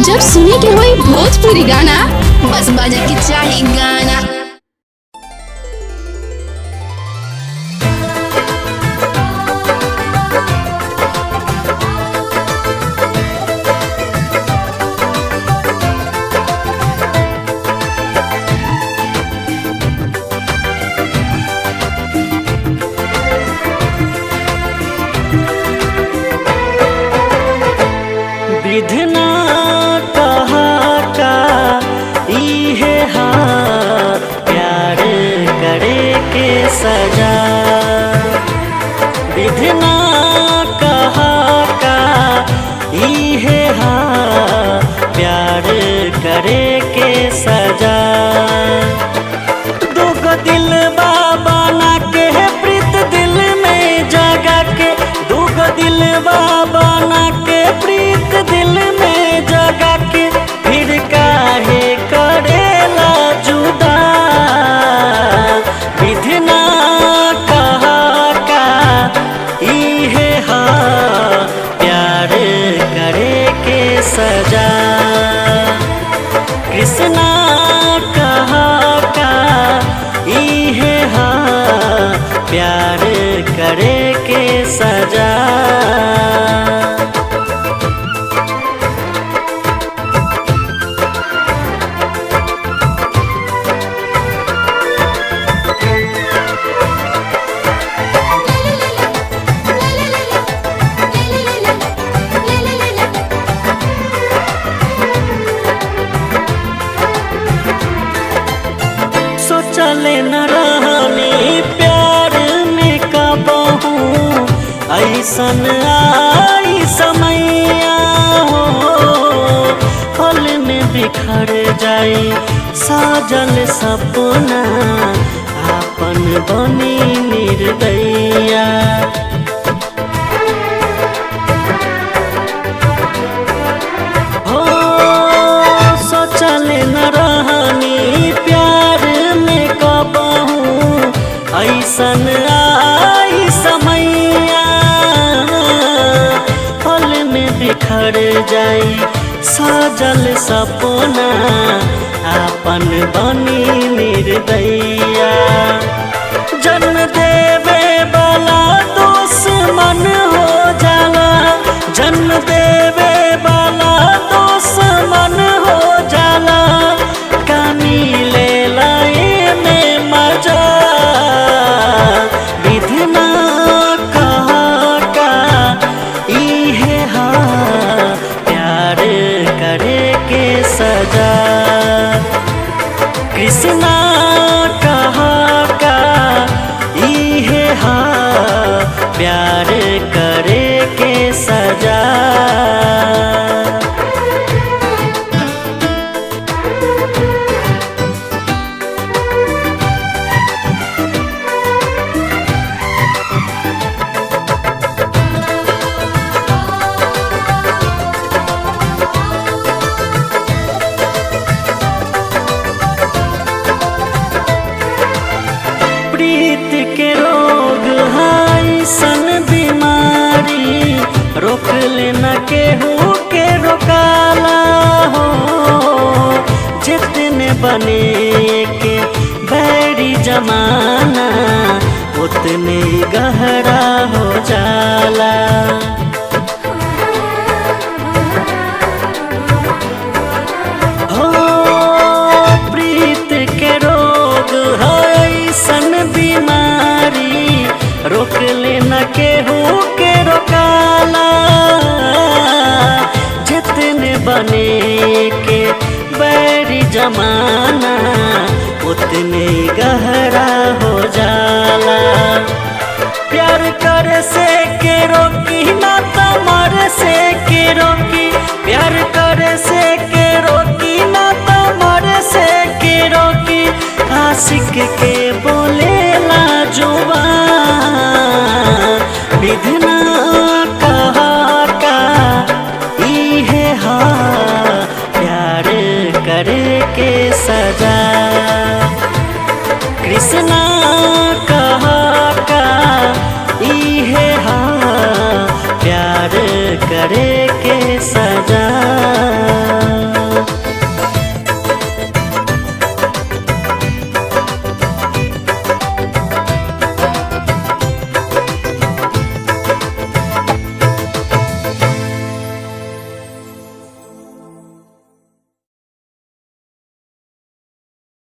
जब सुने के होई भोजपुरी गाना, बस बजे के चाही गाना। विधना कहा का इहे हा प्यार करे के सजा। विधना कहा का इहे हा प्यार करे के सजा। दुगो दिल बाबा ना के प्रीत दिल में जगा के, दुगो दिल बाबा ना के प्रीत दिल में जगा के, फिर काहे करेला जुदा। विधना कहा का इहे हा प्यार करे के सजा। कृष्णा कहा का इहे हा प्यार करे के सजा। सोचले न रहनी प्यार में कबहू ऐसन आई समैया हो। फल में बिखर जाई साजल सपना, आपन बनी निर्दया। हो सोचले न रहनी प्यार में कबहू ऐसन आई समैया। फल में बिखर जाई साजल सपना, आपन बनी निर्दया। जन्म देवे वाला दुश्मन हो जाला, जन्म देवे वाला दुश्मन हो जाला। कानी ले लाए में मजा। विधना कहा का इहे हा प्यार करे के सजा। कृष्णा कहा का इहे हा प्यार करे के सजा। प्रीत के रोग है सन बीमारी, रोक लेना केहू के रोकाला हो। जितने बने के बैरी जमाना, उतने गहरा हो जाला। हो प्रीत के रोग है सन बीमारी, रोक लेना केहू के रोकाला। जितने बने के बैरी जमाना, उतने गहरा हो जाला। प्यार करे से के रोकी ना तमर से के रोकी, प्यार करे से के रोकी ना तमर से के रोकी। आशिक के बोलेला जुबान। विधना कहा का इहे हा प्यार करे के सजा।